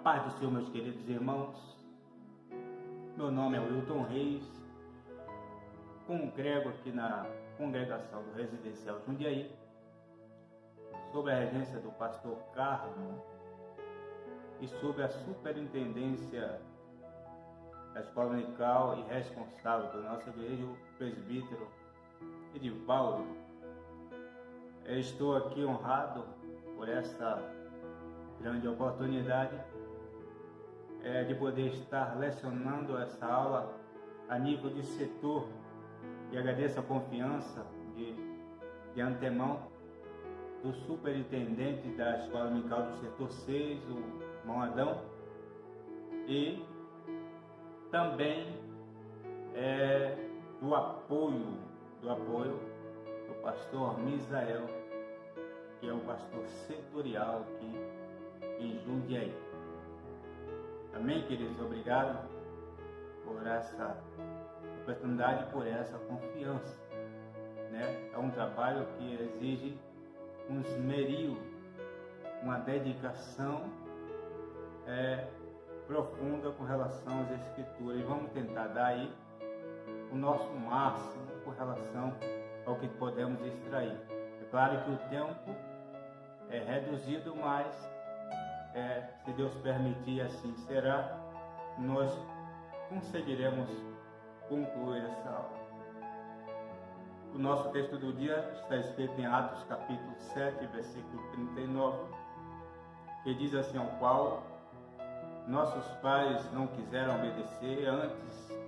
paz do Senhor, meus queridos irmãos. Meu nome é Wilton Reis, congrego aqui na congregação do Residencial Jundiaí, sob a regência do pastor Carmo e sob a superintendência da escola dominical e responsável pela nossa igreja, o presbítero Edivaldo. Eu estou aqui honrado por essa grande oportunidade de poder estar lecionando essa aula a nível de setor, e agradeço a confiança de antemão do superintendente da escola dominical do setor 6, o irmão Adão, e também do apoio do pastor Misael, que é o pastor setorial aqui em Jundiaí. Amém, queridos? Obrigado por essa oportunidade, por essa confiança, né? É um trabalho que exige um esmero, uma dedicação profunda com relação às Escrituras. E vamos tentar dar aí o nosso máximo com relação ao que podemos extrair. É claro que o tempo é reduzido, mas se Deus permitir, assim será, nós conseguiremos concluir essa aula. O nosso texto do dia está escrito em Atos capítulo 7, versículo 39, que diz assim: ao qual nossos pais não quiseram obedecer, antes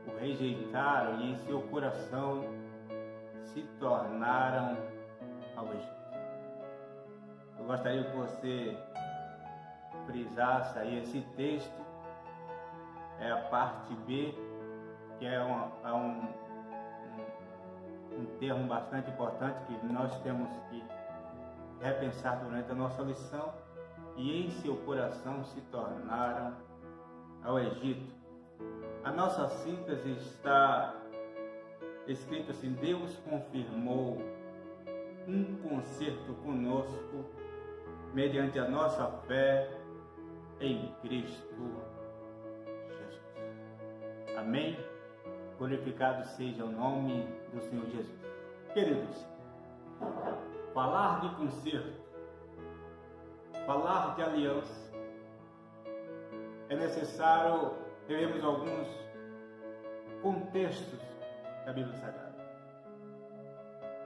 o rejeitaram e em seu coração se tornaram ao Egito. Eu gostaria que você frisasse aí esse texto, é a parte B, que é um termo bastante importante que nós temos que repensar durante a nossa lição. E em seu coração se tornaram ao Egito. A nossa síntese está escrito assim: Deus confirmou um concerto conosco mediante a nossa fé em Cristo Jesus. Amém? Glorificado seja o nome do Senhor Jesus. Queridos, falar de concerto, falar de aliança, é necessário termos alguns contextos da Bíblia Sagrada.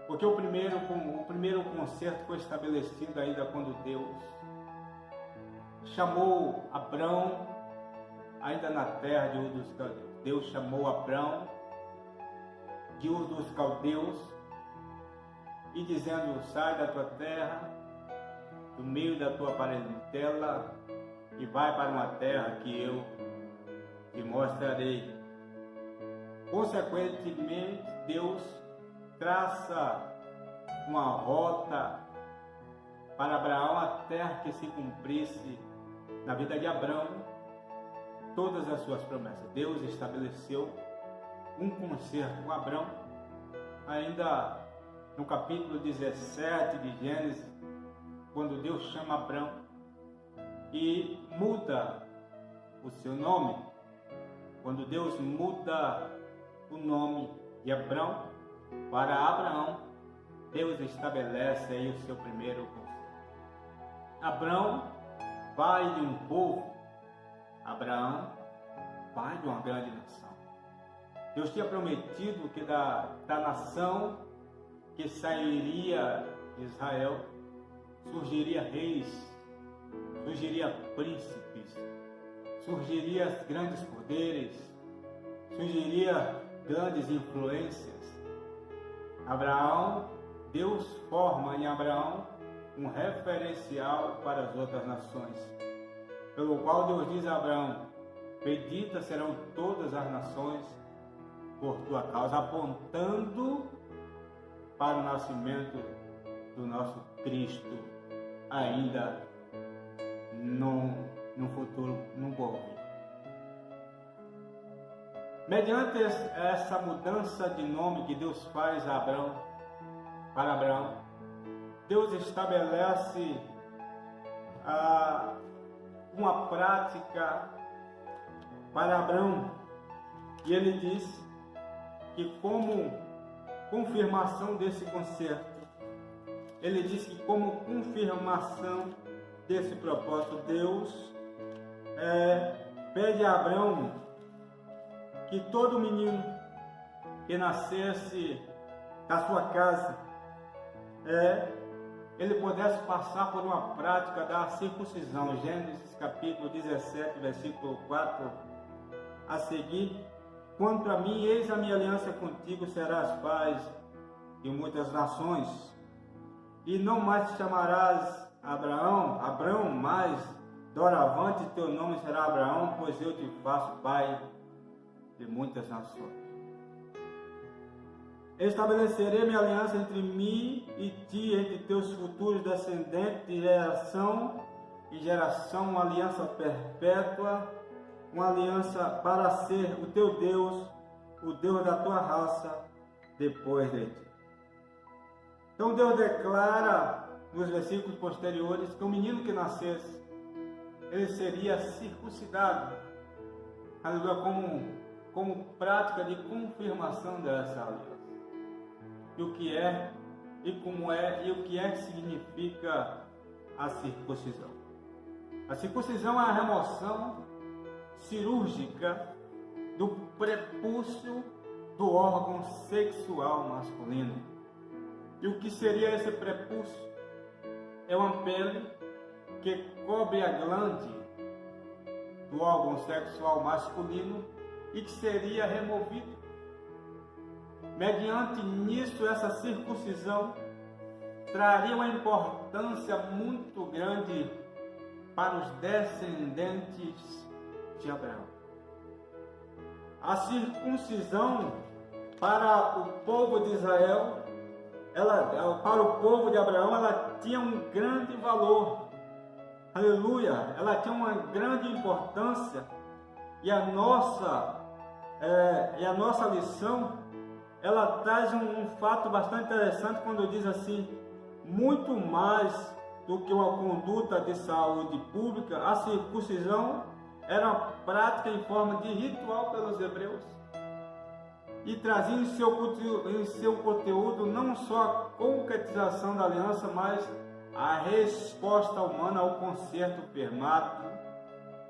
Porque o primeiro concerto foi estabelecido ainda quando Deus chamou Abrão, ainda na terra de Ur dos Caldeus. Deus chamou Abrão de Ur dos Caldeus e dizendo: sai da tua terra, do meio da tua parentela, e vai para uma terra que eu te mostrarei. Consequentemente, Deus traça uma rota para Abraão até que se cumprisse na vida de Abraão todas as suas promessas. Deus estabeleceu um concerto com Abraão, ainda no capítulo 17 de Gênesis, quando Deus chama Abraão e muda o seu nome. Quando Deus muda o nome de Abraão para Abraão, Deus estabelece aí o seu primeiro conceito. Abraão, pai de um povo. Abraão, pai de uma grande nação. Deus tinha prometido que da nação que sairia de Israel surgiria reis, surgiria príncipes, surgiria grandes poderes, surgiria grandes influências. Abraão, Deus forma em Abraão um referencial para as outras nações, pelo qual Deus diz a Abraão: benditas serão todas as nações por tua causa, apontando para o nascimento do nosso Cristo, ainda no futuro, no porvir. Mediante essa mudança de nome que Deus faz a Abraão, para Abraão, Deus estabelece uma prática para Abraão. E ele diz que, como confirmação desse concerto, ele diz que, como confirmação desse propósito, Deus pede a Abraão que todo menino que nascesse da sua casa, ele pudesse passar por uma prática da circuncisão. Gênesis capítulo 17, versículo 4 a seguir: quanto a mim, eis a minha aliança contigo, serás pai de muitas nações, e não mais te chamarás Abraão, mas doravante teu nome será Abraão, pois eu te faço pai de muitas nações. Estabelecerei minha aliança entre mim e ti, entre teus futuros descendentes, de geração em geração, uma aliança perpétua, uma aliança para ser o teu Deus, o Deus da tua raça, depois de ti. Então Deus declara nos versículos posteriores que o menino que nascesse, ele seria circuncidado, como prática de confirmação dessa aliança. E o que é, e como é, e o que significa a circuncisão. A circuncisão é a remoção cirúrgica do prepúcio do órgão sexual masculino. E o que seria esse prepúcio? É uma pele que cobre a glande do órgão sexual masculino e que seria removido. Mediante nisso, essa circuncisão traria uma importância muito grande para os descendentes de Abraão. A circuncisão para o povo de Israel, para o povo de Abraão, ela tinha um grande valor. Aleluia! Ela tinha uma grande importância. E a nossa lição, ela traz um fato bastante interessante quando diz assim: muito mais do que uma conduta de saúde pública, a circuncisão era uma prática em forma de ritual pelos hebreus, e trazia em seu conteúdo não só a concretização da aliança, mas a resposta humana ao concerto firmado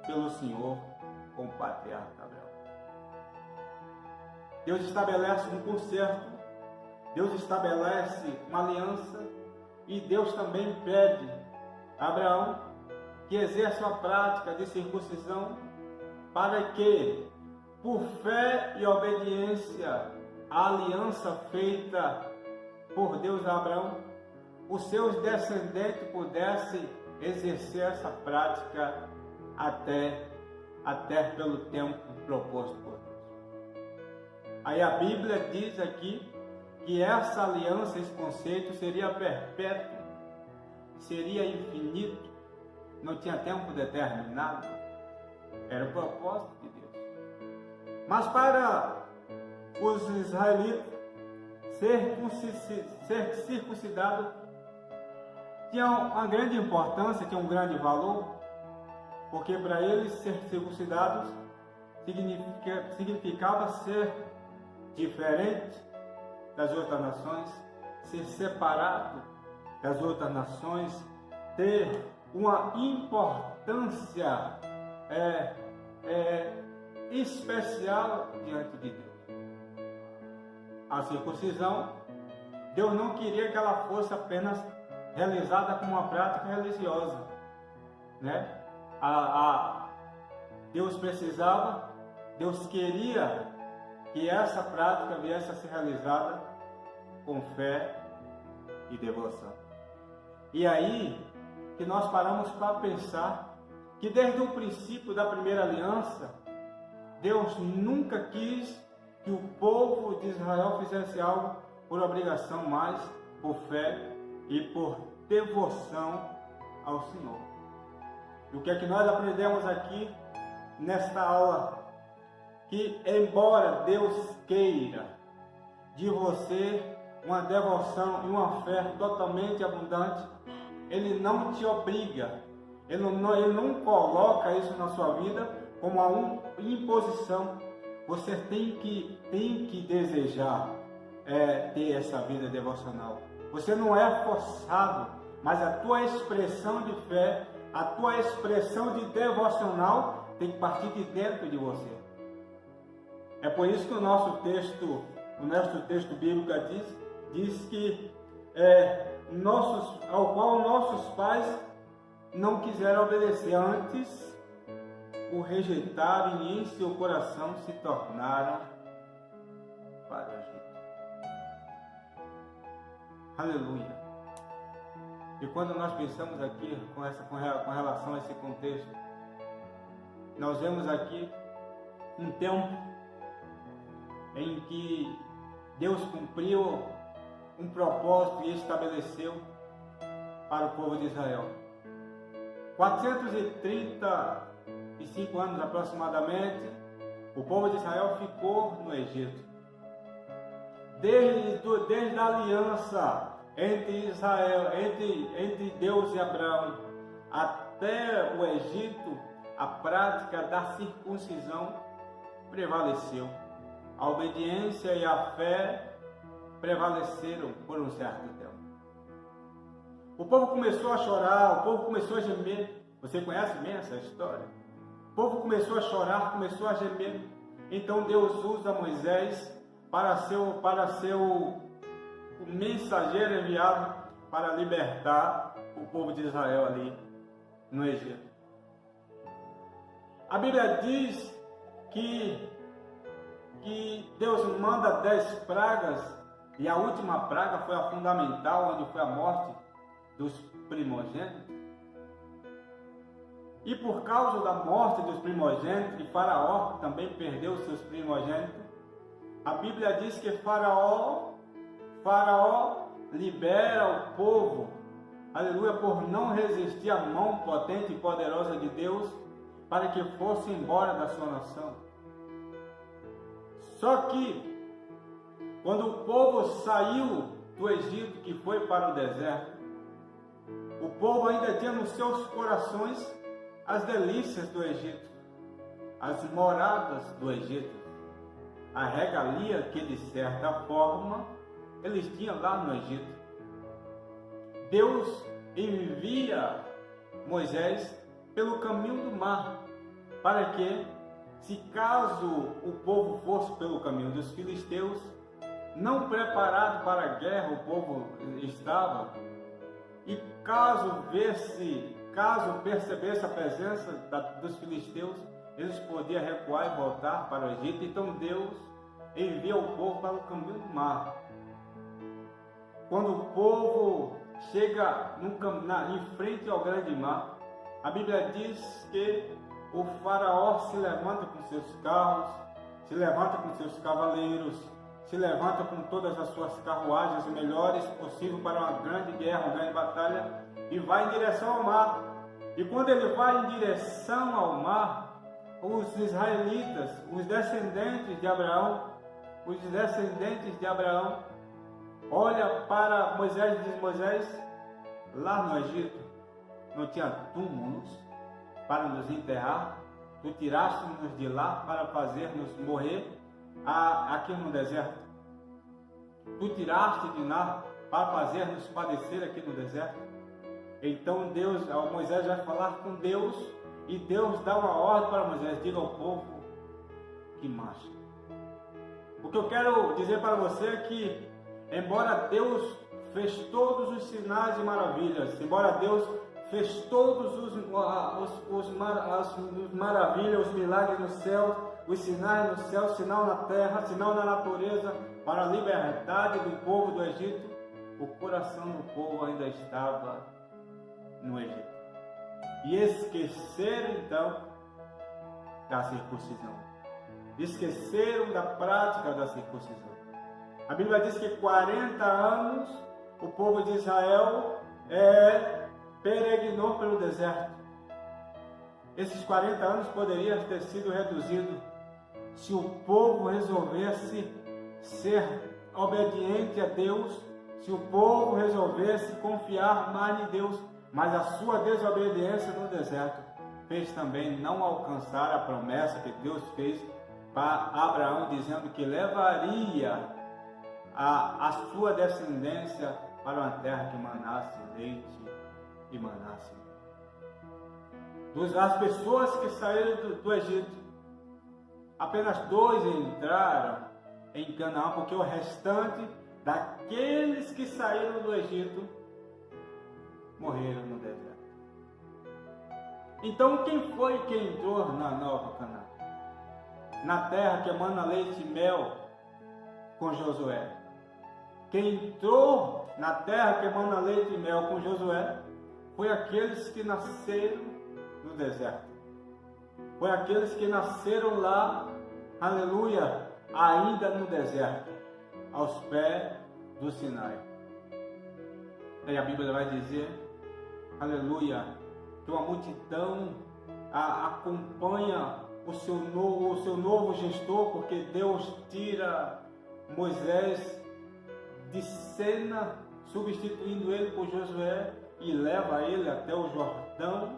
pelo Senhor com o patriarca Abraão. Deus estabelece um concerto, Deus estabelece uma aliança, e Deus também pede a Abraão que exerça a prática de circuncisão, para que, por fé e obediência à aliança feita por Deus a Abraão, os seus descendentes pudessem exercer essa prática até pelo tempo proposto por Deus. Aí a Bíblia diz aqui que essa aliança, esse conceito, seria perpétuo, seria infinito, não tinha tempo determinado, era o propósito de Deus. Mas para os israelitas, ser circuncidado tinha uma grande importância, tinha um grande valor, porque para eles ser circuncidados significava ser diferente das outras nações, ser separado das outras nações, ter uma importância especial diante de Deus. A circuncisão, Deus não queria que ela fosse apenas realizada como uma prática religiosa, né? Deus queria que essa prática viesse a ser realizada com fé e devoção. E aí que nós paramos para pensar que desde o princípio da primeira aliança, Deus nunca quis que o povo de Israel fizesse algo por obrigação, mas por fé e por devoção ao Senhor. E o que é que nós aprendemos aqui nesta aula? Que embora Deus queira de você uma devoção e uma fé totalmente abundante, Ele não te obriga, Ele não coloca isso na sua vida como uma imposição. Você tem que desejar ter essa vida devocional. Você não é forçado, mas a tua expressão de fé, a tua expressão de devocional tem que partir de dentro de você. É por isso que o nosso texto bíblico diz que ao qual nossos pais não quiseram obedecer, antes o rejeitaram e em seu coração se tornaram para o Egito. Aleluia! E quando nós pensamos aqui com relação a esse contexto, nós vemos aqui um tempo em que Deus cumpriu um propósito e estabeleceu para o povo de Israel. 435 anos aproximadamente, o povo de Israel ficou no Egito. Desde a aliança entre Israel, entre Deus e Abraão, até o Egito, a prática da circuncisão prevaleceu. A obediência e a fé prevaleceram por um certo tempo. O povo começou a chorar, o povo começou a gemer. Você conhece bem essa história? O povo começou a chorar, começou a gemer. Então Deus usa Moisés para ser o mensageiro enviado para libertar o povo de Israel ali no Egito. A Bíblia diz que Deus manda 10 pragas e a última praga foi a fundamental, onde foi a morte dos primogênitos. E por causa da morte dos primogênitos, e Faraó também perdeu seus primogênitos, a Bíblia diz que Faraó libera o povo, aleluia, por não resistir à mão potente e poderosa de Deus, para que fosse embora da sua nação. Só que, quando o povo saiu do Egito, que foi para o deserto, o povo ainda tinha nos seus corações as delícias do Egito, as moradas do Egito, a regalia que, de certa forma, eles tinham lá no Egito. Deus envia Moisés pelo caminho do mar, para que, se caso o povo fosse pelo caminho dos filisteus, não preparado para a guerra o povo estava, e caso percebesse a presença dos filisteus, eles podiam recuar e voltar para o Egito. Então Deus envia o povo para o caminho do mar. Quando o povo chega em frente ao grande mar, a Bíblia diz que o faraó se levanta com seus carros, se levanta com seus cavaleiros, se levanta com todas as suas carruagens melhores possível para uma grande guerra, uma grande batalha, e vai em direção ao mar. E quando ele vai em direção ao mar, os israelitas, os descendentes de Abraão, olha para Moisés e diz: Moisés, lá no Egito não tinha túmulos para nos enterrar, tu tiraste-nos de lá para fazer-nos morrer aqui no deserto. Tu tiraste de lá para fazer-nos padecer aqui no deserto. Então Moisés vai falar com Deus, e Deus dá uma ordem para Moisés: diga ao povo que marche. O que eu quero dizer para você é que, embora Deus fez todos os sinais e maravilhas, embora Deus fez todos os maravilhas, os milagres no céu, os sinais no céu, sinal na terra, sinal na natureza, para a liberdade do povo do Egito, o coração do povo ainda estava no Egito. E esqueceram então da circuncisão. Esqueceram da prática da circuncisão. A Bíblia diz que 40 anos o povo de Israel peregrinou pelo deserto. Esses 40 anos poderiam ter sido reduzidos se o povo resolvesse ser obediente a Deus, se o povo resolvesse confiar mais em Deus. mas a sua desobediência no deserto fez também não alcançar a promessa que Deus fez para Abraão, dizendo que levaria a sua descendência para uma terra que manasse leite e manasse. As pessoas que saíram do Egito, apenas 2 entraram em Canaã, porque o restante daqueles que saíram do Egito morreram no deserto. Então, quem foi que entrou na nova Canaã? Na terra que emana leite e mel, com Josué. Quem entrou na terra que emana leite e mel com Josué foi aqueles que nasceram no deserto. Foi aqueles que nasceram lá, aleluia, ainda no deserto, aos pés do Sinai. E a Bíblia vai dizer, aleluia, que uma multidão acompanha o seu novo gestor, porque Deus tira Moisés de cena, substituindo ele por Josué, e leva ele até o Jordão,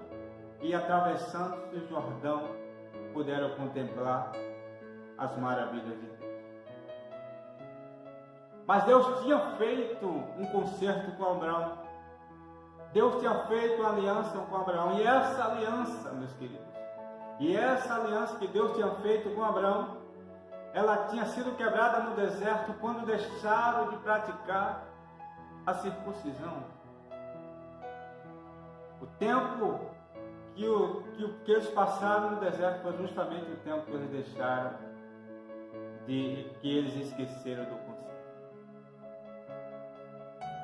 e atravessando o Jordão puderam contemplar as maravilhas de Deus. Mas Deus tinha feito um concerto com Abraão. Deus tinha feito uma aliança com Abraão. E essa aliança, meus queridos, que Deus tinha feito com Abraão, ela tinha sido quebrada no deserto quando deixaram de praticar a circuncisão. O tempo que eles passaram no deserto foi justamente o tempo que eles deixaram, que eles esqueceram do conceito.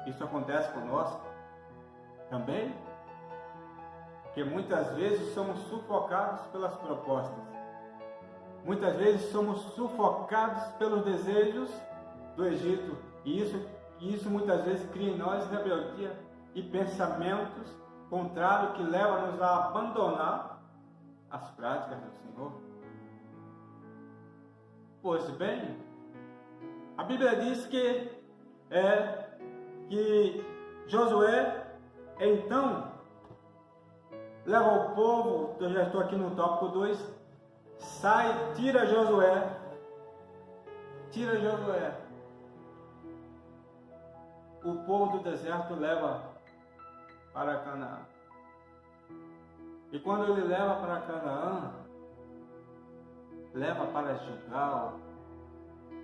Isso acontece conosco também, porque muitas vezes somos sufocados pelas propostas, muitas vezes somos sufocados pelos desejos do Egito, e isso muitas vezes cria em nós rebeldia e pensamentos contrários que levam-nos a abandonar as práticas do Senhor. Pois bem, a Bíblia diz que Josué então leva o povo, eu já estou aqui no tópico 2, tira Josué, o povo do deserto leva para Canaã. E quando ele leva para Canaã, leva para Gilgal.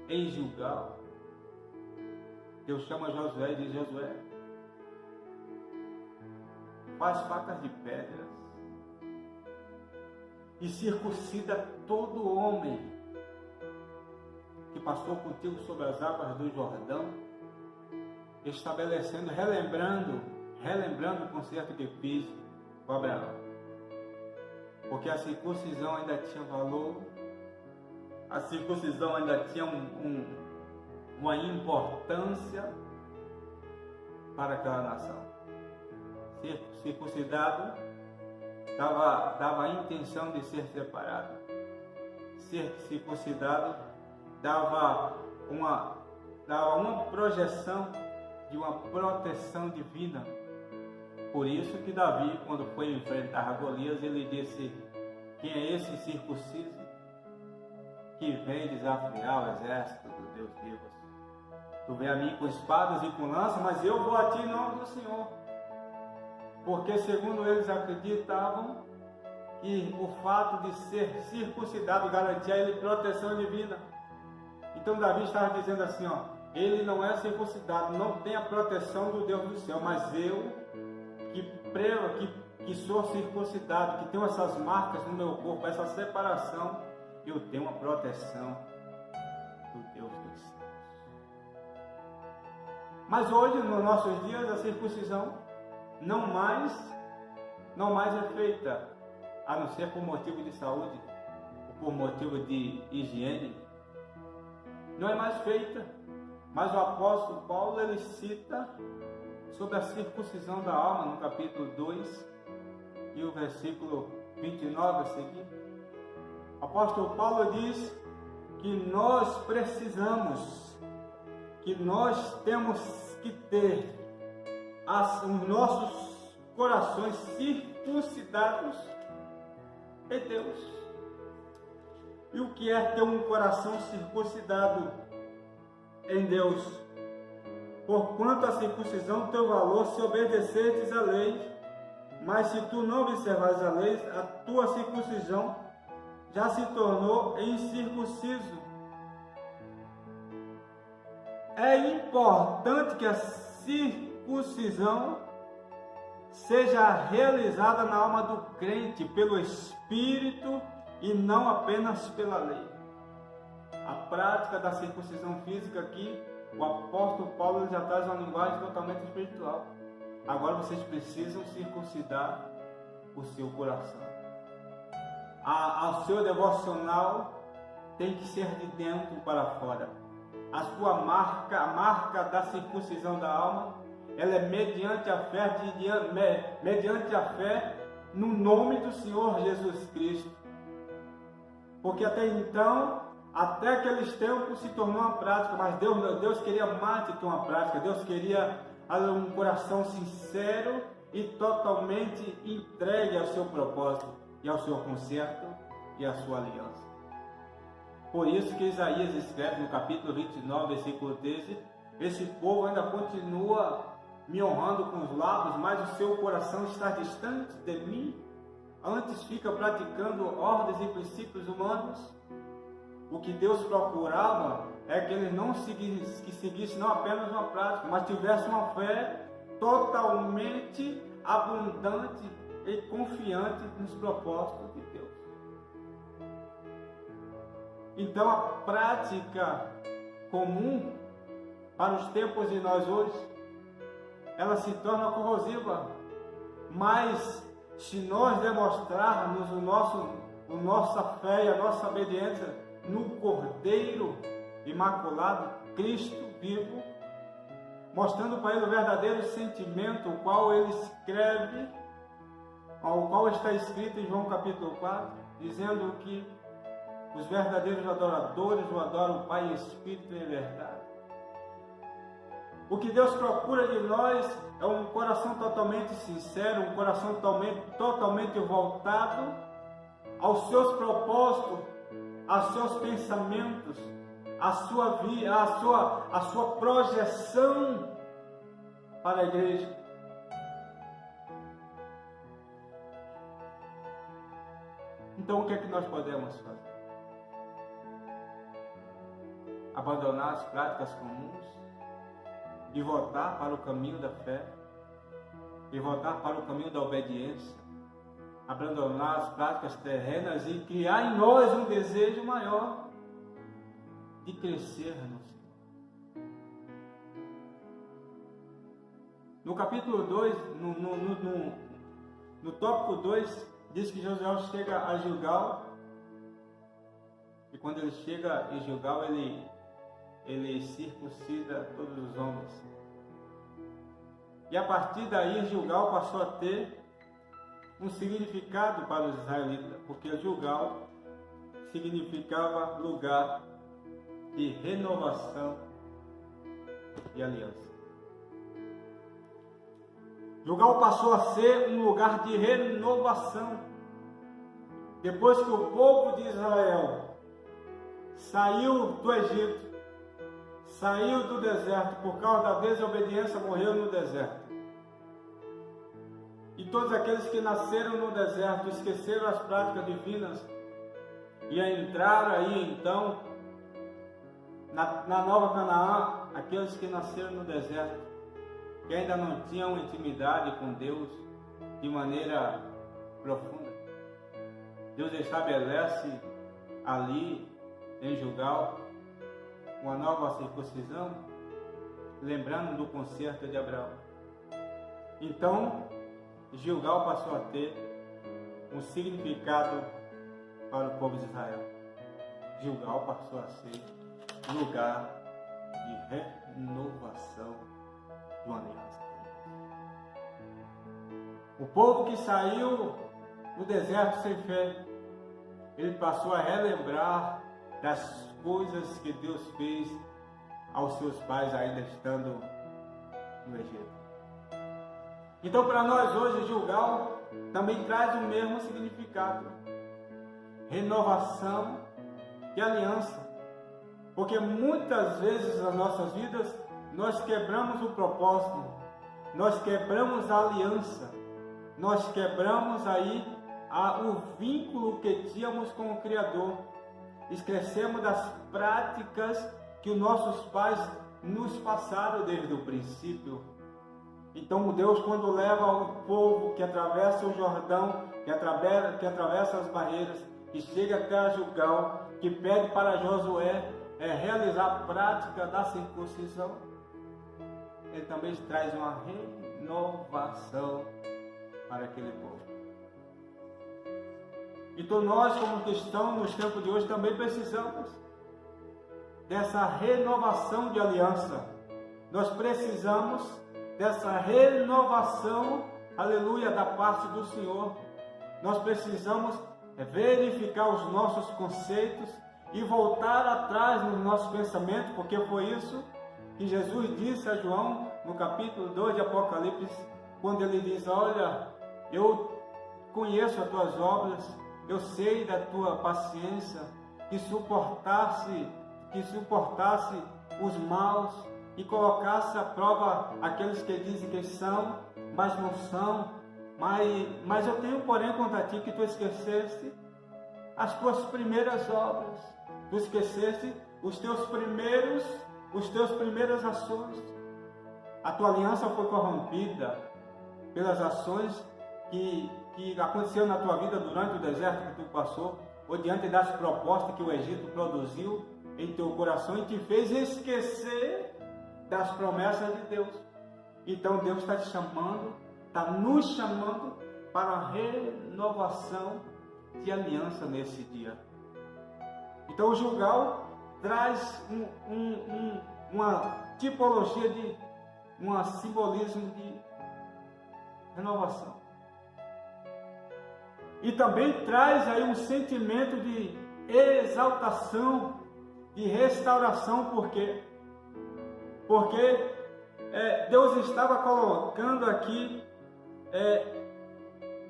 Em Gilgal, Deus chama Josué e diz: Josué, faz facas de pedras e circuncida todo homem que passou contigo sobre as águas do Jordão, estabelecendo, relembrando o concerto que fiz com Abraão. Porque a circuncisão ainda tinha valor, a circuncisão ainda tinha uma importância para aquela nação. Ser circuncidado dava a intenção de ser separado. Ser circuncidado dava uma projeção de uma proteção divina. Por isso que Davi, quando foi enfrentar a Golias, ele disse: quem é esse circunciso que vem desafiar o exército do Deus vivo? Tu vem a mim com espadas e com lança, mas eu vou a ti em nome do Senhor. Porque segundo eles acreditavam que o fato de ser circuncidado garantia a ele proteção divina. Então Davi estava dizendo assim, ele não é circuncidado, não tem a proteção do Deus do céu, mas eu que sou circuncidado, que tenho essas marcas no meu corpo, essa separação, eu tenho uma proteção do Deus dos céus. Mas hoje, nos nossos dias, a circuncisão não mais é feita, a não ser por motivo de saúde, ou por motivo de higiene. Não é mais feita, mas o apóstolo Paulo, ele cita sobre a circuncisão da alma no capítulo 2 e o versículo 29 a seguir. O apóstolo Paulo diz que nós temos que ter os nossos corações circuncidados em Deus. E o que é ter um coração circuncidado em Deus? Porquanto a circuncisão teu valor se obedecerdes à lei, mas se tu não observares a lei, a tua circuncisão já se tornou incircunciso. É importante que a circuncisão seja realizada na alma do crente pelo Espírito e não apenas pela lei. A prática da circuncisão física aqui, o apóstolo Paulo já traz uma linguagem totalmente espiritual. Agora vocês precisam circuncidar o seu coração. O seu devocional tem que ser de dentro para fora. A sua marca, a marca da circuncisão da alma, ela é mediante a fé no nome do Senhor Jesus Cristo. Porque até então, até aqueles tempos se tornou uma prática, mas Deus queria mais do que uma prática. Deus queria um coração sincero e totalmente entregue ao seu propósito e ao seu concerto e à sua aliança. Por isso que Isaías escreve no capítulo 29, versículo 13, esse povo ainda continua me honrando com os lábios, mas o seu coração está distante de mim, antes fica praticando ordens e princípios humanos. O que Deus procurava é que eles não seguissem não apenas uma prática, mas tivessem uma fé totalmente abundante e confiante nos propósitos de Deus. Então a prática comum para os tempos de nós hoje, ela se torna corrosiva. Mas se nós demonstrarmos nossa fé e a nossa obediência no Cordeiro Imaculado, Cristo vivo, mostrando para ele o verdadeiro sentimento, o qual ele escreve, ao qual está escrito em João capítulo 4, dizendo que os verdadeiros adoradores o adoram o Pai em Espírito e em verdade. O que Deus procura de nós é um coração totalmente sincero, um coração totalmente voltado aos seus propósitos, aos seus pensamentos, a sua vida, a sua projeção para a igreja. Então o que é que nós podemos fazer? Abandonar as práticas comuns e voltar para o caminho da fé, e voltar para o caminho da obediência, abandonar as práticas terrenas e criar em nós um desejo maior de crescer no Senhor. No capítulo 2, no tópico 2, diz que Josué chega a Gilgal, e quando ele chega em Gilgal, ele circuncida todos os homens. E a partir daí, Gilgal passou a ter um significado para os israelitas, porque Gilgal significava lugar de renovação e aliança. Gilgal passou a ser um lugar de renovação. Depois que o povo de Israel saiu do Egito, saiu do deserto, por causa da desobediência, morreu no deserto. E todos aqueles que nasceram no deserto, esqueceram as práticas divinas e entraram aí então na Nova Canaã, aqueles que nasceram no deserto, que ainda não tinham intimidade com Deus de maneira profunda. Deus estabelece ali em Gilgal uma nova circuncisão, lembrando do concerto de Abraão. Então, Gilgal passou a ter um significado para o povo de Israel. Gilgal passou a ser lugar de renovação de uma aliança. O povo que saiu do deserto sem fé, ele passou a relembrar das coisas que Deus fez aos seus pais ainda estando no Egito. Então, para nós hoje, Gilgal também traz o mesmo significado: renovação de aliança. Porque muitas vezes nas nossas vidas nós quebramos o propósito, nós quebramos a aliança, nós quebramos aí o vínculo que tínhamos com o Criador. Esquecemos das práticas que os nossos pais nos passaram desde o princípio. Então Deus, quando leva o povo que atravessa o Jordão, que atravessa as barreiras, que chega até a Gilgal, que pede para Josué realizar a prática da circuncisão, ele também traz uma renovação para aquele povo. Então nós, como cristãos, nos tempos de hoje, também precisamos dessa renovação de aliança. Nós precisamos dessa renovação, aleluia, da parte do Senhor. Nós precisamos verificar os nossos conceitos e voltar atrás no nosso pensamento, porque foi isso que Jesus disse a João no capítulo 2 de Apocalipse, quando ele diz: olha, eu conheço as tuas obras, eu sei da tua paciência, que suportasse os maus e colocasse à prova aqueles que dizem que são, mas não são. Mas eu tenho, porém, contra ti que tu esqueceste as tuas primeiras obras, tu esqueceste os teus primeiras ações. A tua aliança foi corrompida pelas ações que aconteceram na tua vida durante o deserto que tu passou, ou diante das propostas que o Egito produziu em teu coração e te fez esquecer das promessas de Deus. Então Deus está te chamando, está nos chamando para a renovação de aliança nesse dia. Então o Gilgal traz uma tipologia um simbolismo de renovação. E também traz aí um sentimento de exaltação, de restauração. Por quê? Porque Deus estava colocando aqui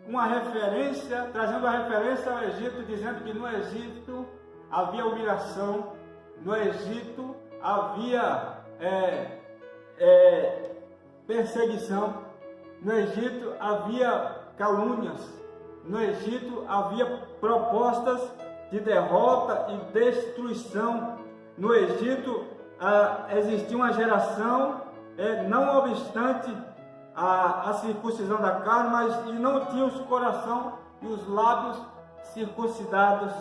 uma referência, trazendo a referência ao Egito, dizendo que no Egito havia humilhação, no Egito havia perseguição, no Egito havia calúnias, no Egito havia propostas de derrota e destruição. No Egito existia uma geração, não obstante a circuncisão da carne, mas não tinha os coração e os lábios circuncidados.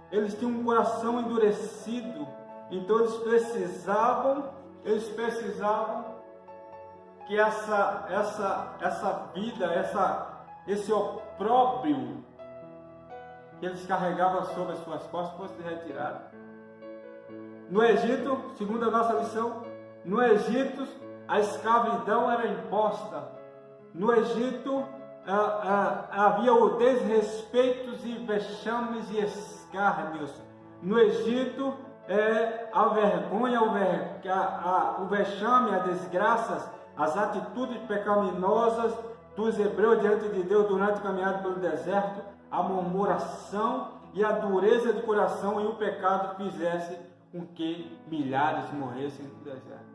Eles tinham um coração endurecido. Então eles precisavam que essa vida, esse opróbrio que eles carregavam sobre as suas costas fosse retirado. No Egito, segundo a nossa lição, no Egito a escravidão era imposta. No Egito havia o desrespeitos e vexames e escárnios. No Egito a vergonha, o vexame, as desgraças, as atitudes pecaminosas dos hebreus diante de Deus durante a caminhada pelo deserto, a murmuração e a dureza de coração e o pecado fizesse com que milhares morressem no deserto.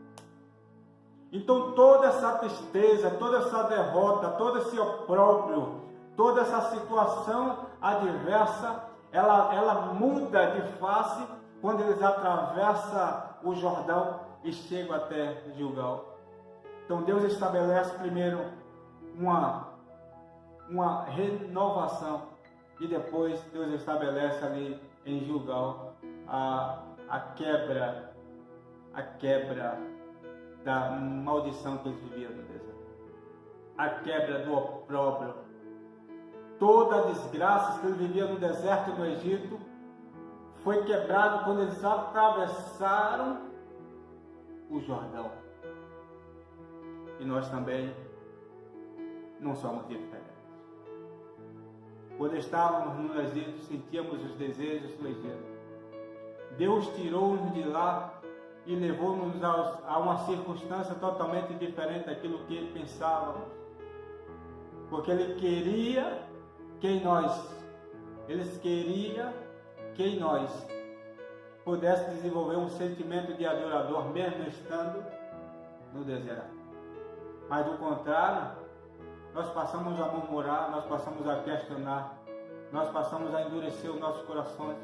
Então toda essa tristeza, toda essa derrota, todo esse opróbrio, toda essa situação adversa, ela muda de face quando eles atravessam o Jordão e chegam até Gilgal. Então Deus estabelece primeiro uma renovação e depois Deus estabelece ali em Gilgal a quebra da maldição que eles viviam no deserto, a quebra do opróbrio. Toda a desgraça que eles viviam no deserto e no Egito foi quebrado quando eles atravessaram o Jordão. E nós também não somos diferentes. Quando estávamos no Egito, sentíamos os desejos do Egito. Deus tirou-nos de lá e levou-nos a uma circunstância totalmente diferente daquilo que pensávamos. porque Ele queria que em nós pudesse desenvolver um sentimento de adorador, mesmo estando no deserto. Mas do contrário, nós passamos a murmurar, nós passamos a questionar, nós passamos a endurecer os nossos corações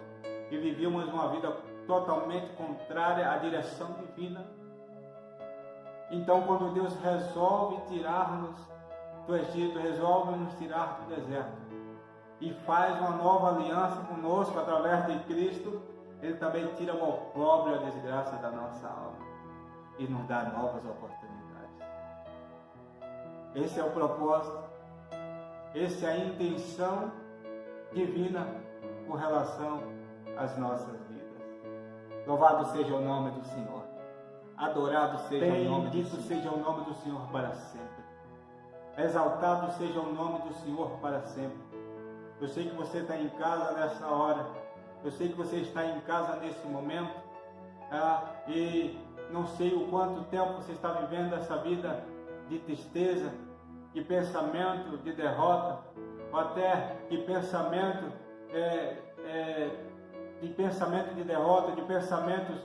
e vivíamos uma vida totalmente contrária à direção divina. Então, quando Deus resolve tirar-nos do Egito, resolve nos tirar do deserto e faz uma nova aliança conosco através de Cristo, Ele também tira o opróbrio e a desgraça da nossa alma e nos dá novas oportunidades. Esse é o propósito, essa é a intenção divina com relação às nossas vidas. Louvado seja o nome do Senhor, adorado seja o nome do Senhor, bendito seja o nome do Senhor para sempre, exaltado seja o nome do Senhor para sempre. Eu sei que você está em casa nessa hora, eu sei que você está em casa nesse momento, e não sei o quanto tempo você está vivendo essa vida de tristeza, de pensamento de derrota, ou até de pensamento de derrota, de pensamentos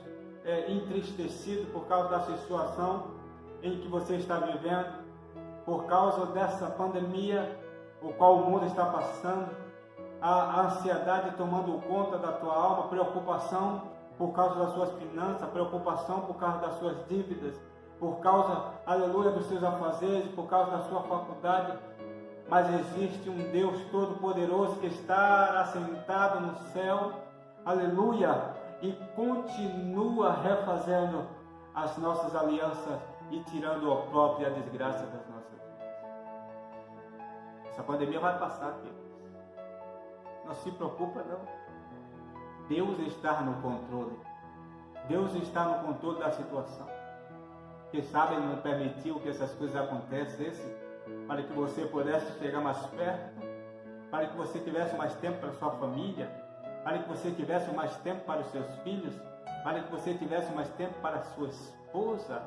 entristecidos por causa da situação em que você está vivendo, por causa dessa pandemia, o qual o mundo está passando, a ansiedade tomando conta da tua alma, preocupação por causa das suas finanças, preocupação por causa das suas dívidas, por causa, aleluia, dos seus afazeres, por causa da sua faculdade. Mas existe um Deus Todo-Poderoso que está assentado no céu, aleluia, e continua refazendo as nossas alianças e tirando o opróbrio e a desgraça das nossas vidas. Essa pandemia vai passar, queridos. Não se preocupa, não. Deus está no controle. Deus está no controle da situação. Quem sabe Ele não permitiu que essas coisas acontecessem para que você pudesse chegar mais perto, para que você tivesse mais tempo para a sua família, para que você tivesse mais tempo para os seus filhos, para que você tivesse mais tempo para a sua esposa,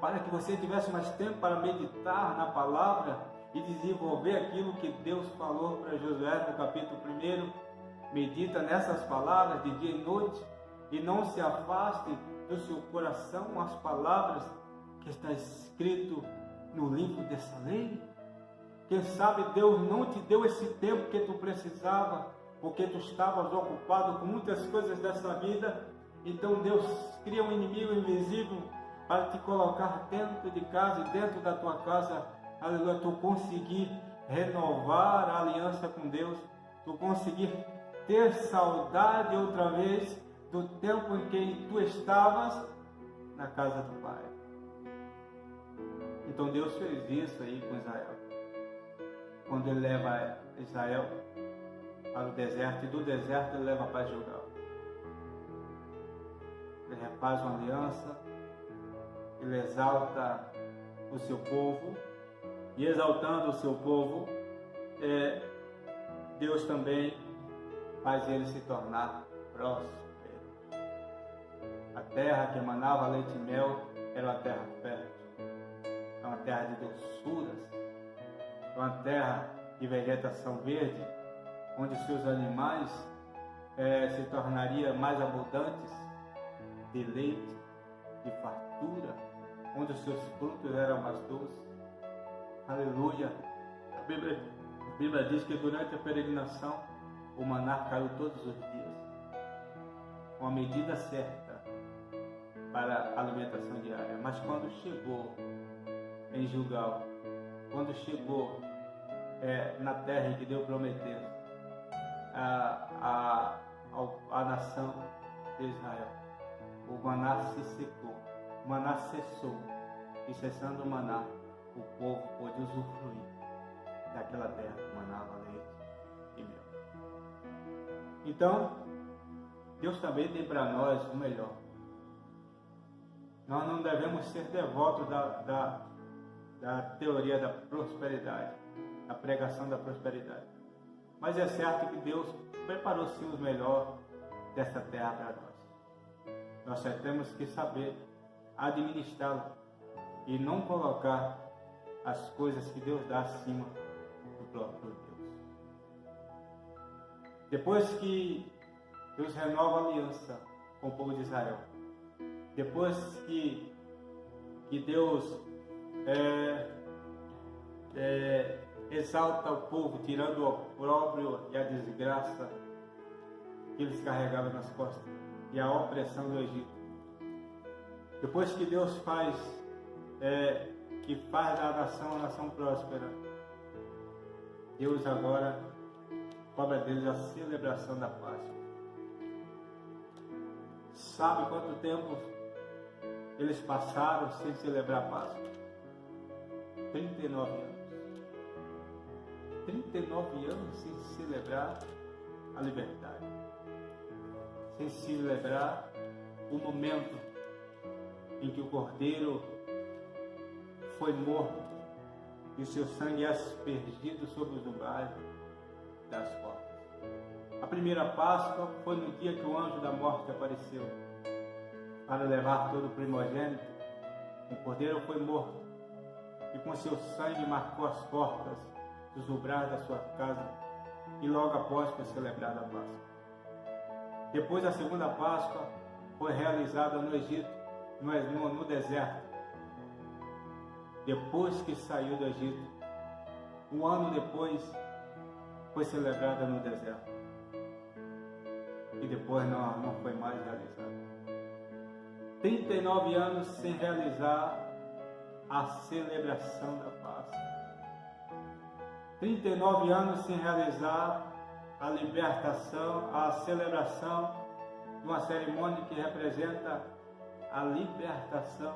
para que você tivesse mais tempo para meditar na palavra e desenvolver aquilo que Deus falou para Josué no capítulo 1. Medita nessas palavras de dia e noite e não se afaste do seu coração as palavras que está escrito no livro dessa lei. Quem sabe Deus não te deu esse tempo que tu precisava, porque tu estavas ocupado com muitas coisas dessa vida. Então Deus cria um inimigo invisível para te colocar dentro de casa e dentro da tua casa, aleluia, tu conseguir renovar a aliança com Deus, tu conseguir ter saudade outra vez do tempo em que tu estavas na casa do Pai. Então Deus fez isso aí com Israel, quando Ele leva Israel para o deserto, e do deserto Ele leva para Gilgal. Ele refaz uma aliança, Ele exalta o seu povo, e exaltando o seu povo, Deus também faz ele se tornar próspero. A terra que emanava leite e mel era uma terra fértil, é uma terra de doçuras, é uma terra de vegetação verde, onde seus animais se tornariam mais abundantes de leite, de fartura, onde os seus frutos eram mais doces. Aleluia! A Bíblia diz que durante a peregrinação o maná caiu todos os dias, com a medida certa para a alimentação diária. Mas quando chegou em Gilgal, quando chegou na terra em que Deus prometeu a nação de Israel, o maná se secou, o maná cessou, e cessando o maná, o povo pôde usufruir daquela terra que manava leite e mel. Então, Deus também tem para nós o melhor. Nós não devemos ser devotos da teoria da prosperidade, da pregação da prosperidade. Mas é certo que Deus preparou sim o melhor dessa terra para nós. Nós só temos que saber administrá-la e não colocar as coisas que Deus dá acima do próprio Deus. Depois que Deus renova a aliança com o povo de Israel, depois que Deus exalta o povo, tirando o opróbrio e a desgraça que eles carregavam nas costas e a opressão do Egito. Depois que Deus faz da nação uma nação próspera, Deus agora cobra deles a celebração da Páscoa. Sabe quanto tempo eles passaram sem celebrar a Páscoa? 39 anos. 39 anos sem celebrar a liberdade, sem celebrar o momento em que o Cordeiro foi morto e o seu sangue aspergido sobre os umbrais das portas. A primeira Páscoa foi no dia que o anjo da morte apareceu para levar todo o primogênito. O Cordeiro foi morto e com seu sangue marcou as portas dos umbrais da sua casa, e logo após foi celebrada a Páscoa. Depois, a segunda Páscoa foi realizada no Egito, no deserto. Depois que saiu do Egito, um ano depois, foi celebrada no deserto. E depois não foi mais realizada. 39 anos sem realizar a celebração da Páscoa. 39 anos sem realizar a libertação, a celebração de uma cerimônia que representa a libertação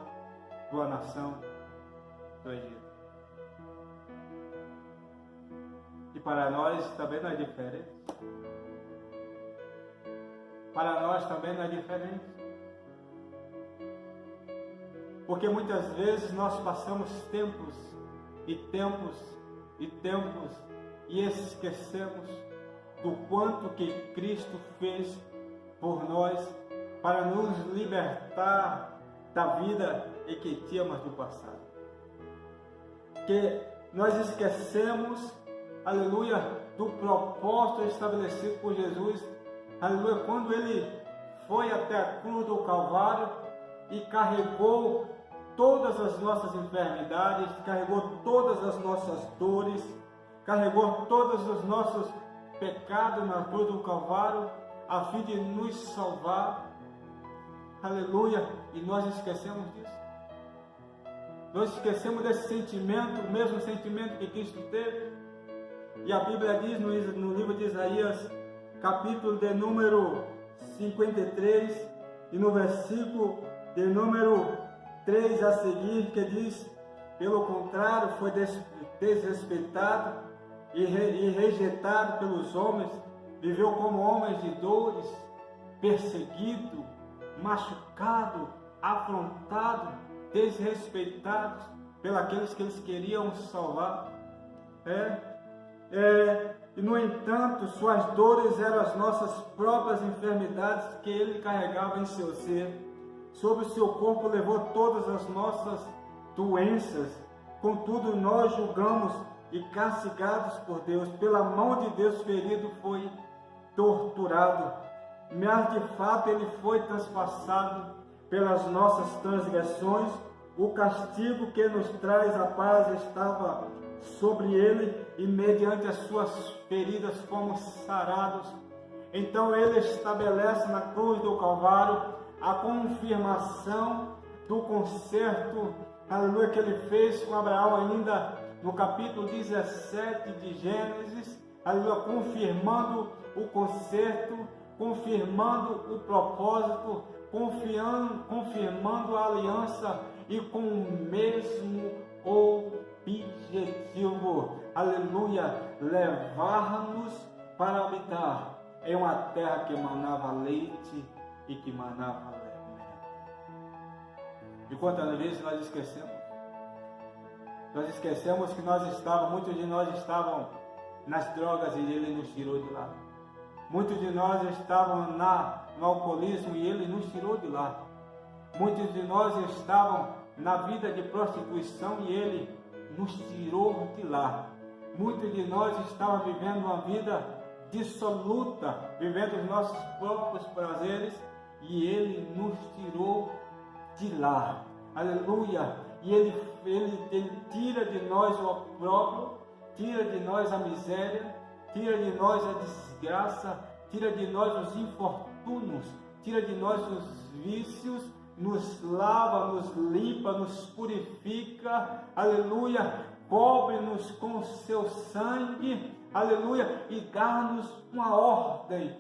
de uma nação do Egito. E para nós também não é diferente. Para nós também não é diferente. Porque muitas vezes nós passamos tempos e esquecemos do quanto que Cristo fez por nós para nos libertar da vida que tínhamos do passado. Que nós esquecemos, aleluia, do propósito estabelecido por Jesus, aleluia, quando Ele foi até a cruz do Calvário e carregou todas as nossas enfermidades, carregou todas as nossas dores, carregou todos os nossos pecados na cruz do Calvário, a fim de nos salvar, aleluia, e nós esquecemos disso. Nós esquecemos desse sentimento, o mesmo sentimento que Cristo teve. E a Bíblia diz no livro de Isaías, capítulo de número 53, e no versículo de número 3 a seguir, que diz: pelo contrário, foi desrespeitado e rejeitado pelos homens, viveu como homem de dores, perseguido, machucado, afrontado, desrespeitado pelos que eles queriam salvar. E no entanto, suas dores eram as nossas próprias enfermidades que ele carregava em seu ser. Sobre o seu corpo levou todas as nossas doenças. Contudo, nós julgamos e castigados por Deus, pela mão de Deus ferido, foi torturado. Mas de fato ele foi transpassado pelas nossas transgressões. O castigo que nos traz a paz estava sobre ele, e mediante as suas feridas fomos sarados. Então ele estabelece na cruz do Calvário a confirmação do concerto, aleluia, que ele fez com Abraão ainda no capítulo 17 de Gênesis, aleluia, confirmando o concerto, confirmando o propósito, confirmando a aliança e com o mesmo objetivo, aleluia, levar-nos para habitar em uma terra que manava leite e que manava mel. E quantas vezes nós esquecemos? Nós esquecemos que muitos de nós estavam nas drogas e Ele nos tirou de lá. Muitos de nós estavam no alcoolismo e Ele nos tirou de lá. Muitos de nós estavam na vida de prostituição e Ele nos tirou de lá. muitos de nós estavam vivendo uma vida dissoluta, vivendo os nossos próprios prazeres, e Ele nos tirou de lá. Aleluia! E Ele tira de nós o opróbrio, tira de nós a miséria, tira de nós a desgraça, tira de nós os infortúnios, tira de nós os vícios, nos lava, nos limpa, nos purifica, aleluia, cobre-nos com o seu sangue, aleluia, e dá-nos uma ordem.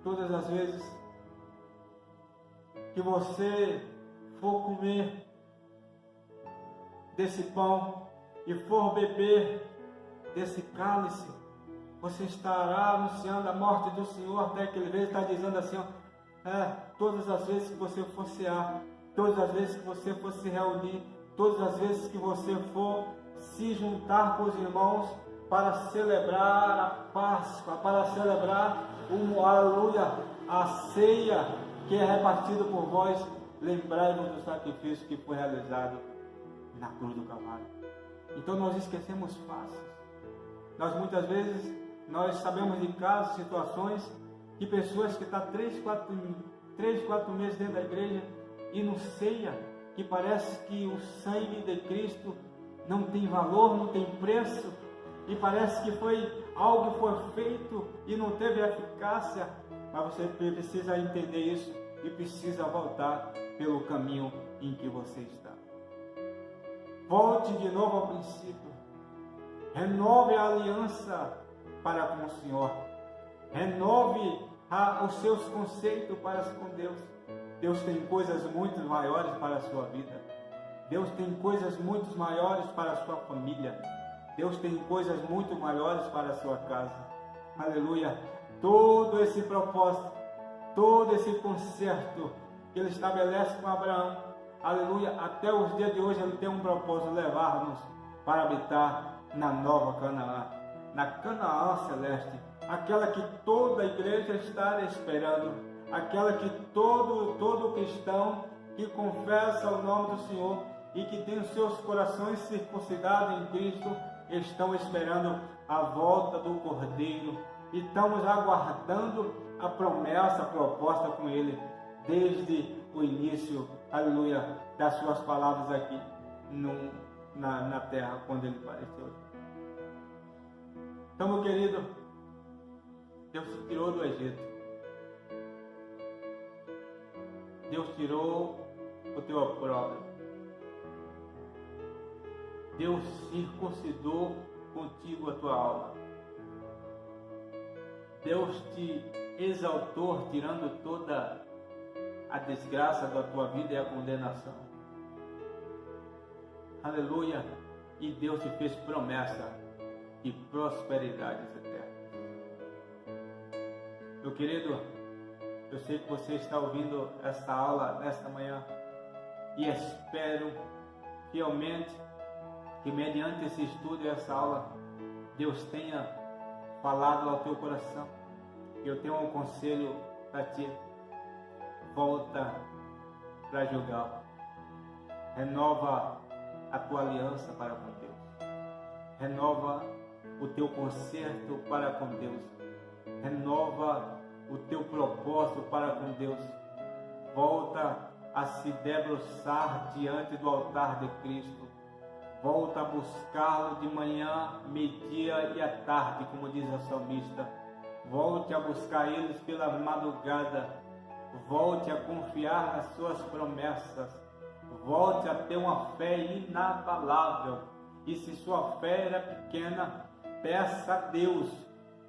Todas as vezes que você for comer desse pão e for beber desse cálice, você estará anunciando a morte do Senhor até que Ele está dizendo assim, todas as vezes que você for cear, todas as vezes que você for se reunir, todas as vezes que você for se juntar com os irmãos para celebrar a Páscoa, para celebrar aleluia, a ceia que é repartida por vós, lembrai-vos do sacrifício que foi realizado na cruz do Calvário. Então nós esquecemos fácil. Nós muitas vezes sabemos de casos, situações que pessoas que estão 3, 4 meses dentro da igreja e não ceia, que parece que o sangue de Cristo não tem valor, não tem preço, e parece que foi algo que foi feito e não teve eficácia, mas você precisa entender isso e precisa voltar pelo caminho em que você está. Volte de novo ao princípio, renove a aliança para com o Senhor, renove os seus conceitos para com Deus. Deus tem coisas muito maiores para a sua vida, Deus tem coisas muito maiores para a sua família, Deus tem coisas muito maiores para a sua casa, aleluia. Todo esse propósito, todo esse concerto que Ele estabelece com Abraão, aleluia, até os dias de hoje Ele tem um propósito, levar-nos para habitar na nova Canaã, na Canaã celeste, aquela que toda a igreja está esperando, aquela que todo cristão que confessa o nome do Senhor e que tem os seus corações circuncidados em Cristo, estão esperando a volta do Cordeiro, e estamos aguardando a promessa proposta com Ele, desde o início, aleluia, das suas palavras aqui na terra, quando Ele apareceu. Então, meu querido, Deus te tirou do Egito, Deus tirou o teu opróbrio, Deus circuncidou contigo a tua alma, Deus te exaltou, tirando toda a desgraça da tua vida e a condenação, aleluia, e Deus te fez promessa de prosperidades eternas. Meu querido, eu sei que você está ouvindo esta aula nesta manhã e espero fielmente que mediante esse estudo e essa aula Deus tenha falado ao teu coração. Eu tenho um conselho para ti: volta para Gilgal, renova a tua aliança para com Deus, renova o teu concerto para com Deus, renova o teu propósito para com Deus, volta a se debruçar diante do altar de Cristo, volta a buscá-lo de manhã, meio-dia e à tarde, como diz a salmista, volte a buscar eles pela madrugada, volte a confiar nas suas promessas, volte a ter uma fé inabalável, e se sua fé era pequena, peça a Deus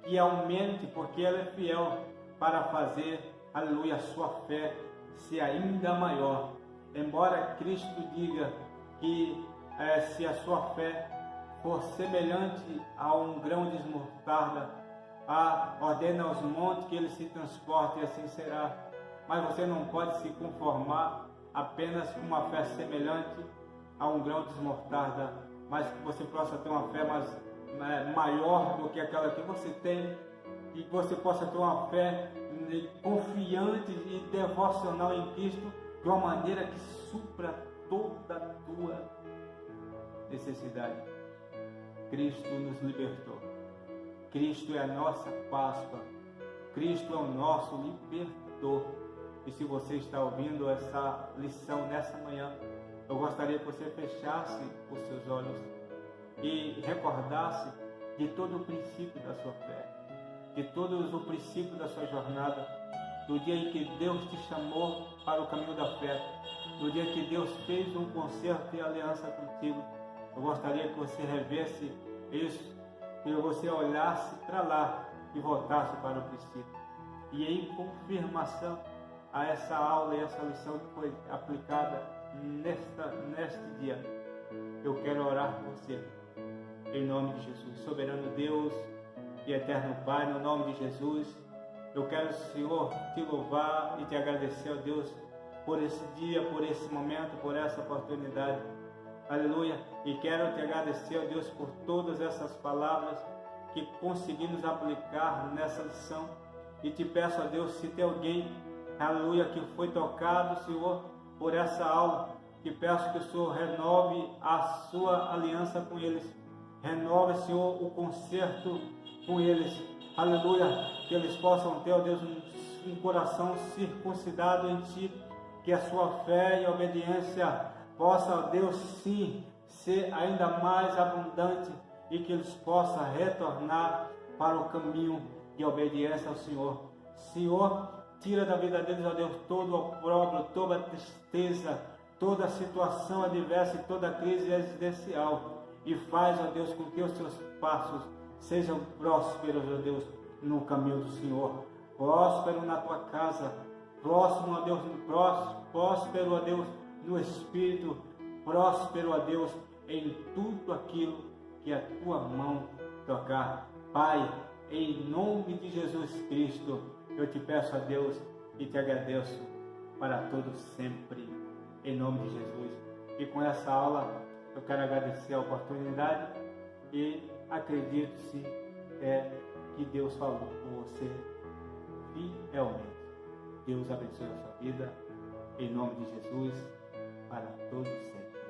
que aumente, porque Ele é fiel para fazer, aleluia, a sua fé ser ainda maior. Embora Cristo diga que se a sua fé for semelhante a um grão de mostarda, ordena aos montes que ele se transporte, e assim será. Mas você não pode se conformar apenas com uma fé semelhante a um grão de mostarda, mas que você possa ter uma fé maior do que aquela que você tem, e que você possa ter uma fé confiante e devocional em Cristo, de uma maneira que supra toda a tua necessidade. Cristo nos libertou. Cristo é a nossa Páscoa. Cristo é o nosso libertador. E se você está ouvindo essa lição nessa manhã, eu gostaria que você fechasse os seus olhos e recordasse de todo o princípio da sua fé, de todo o princípio da sua jornada, do dia em que Deus te chamou para o caminho da fé, do dia que Deus fez um concerto e aliança contigo. Eu gostaria que você revesse isso, que você olhasse para lá e voltasse para o princípio. E em confirmação a essa aula e essa lição que foi aplicada neste dia, eu quero orar por você, em nome de Jesus. Soberano Deus e eterno Pai, no nome de Jesus, eu quero, Senhor, te louvar e te agradecer, ó Deus, por esse dia, por esse momento, por essa oportunidade. Aleluia. E quero te agradecer, ó Deus, por todas essas palavras que conseguimos aplicar nessa lição. E te peço, ó Deus, se tem alguém, aleluia, que foi tocado, Senhor, por essa aula, te peço que o Senhor renove a sua aliança com eles. Renove, Senhor, o concerto com eles. Aleluia. Que eles possam ter, ó Deus, um coração circuncidado em Ti. Que a sua fé e obediência possa, ó Deus, sim, ser ainda mais abundante. E que eles possam retornar para o caminho de obediência ao Senhor. Senhor, tira da vida deles, ó Deus, todo o opróbrio, toda a tristeza, toda a situação adversa e toda a crise existencial. E faz, ó Deus, com que os seus passos sejam prósperos, ó Deus, no caminho do Senhor. Próspero na tua casa, próximo, ó Deus, próspero, ó Deus, no Espírito, próspero, ó Deus, em tudo aquilo que a tua mão tocar. Pai, em nome de Jesus Cristo, eu te peço, a Deus, e te agradeço para todos sempre, em nome de Jesus. E com essa aula, eu quero agradecer a oportunidade e acredito-se que Deus falou com você fielmente. Deus abençoe a sua vida, em nome de Jesus, para todos sempre.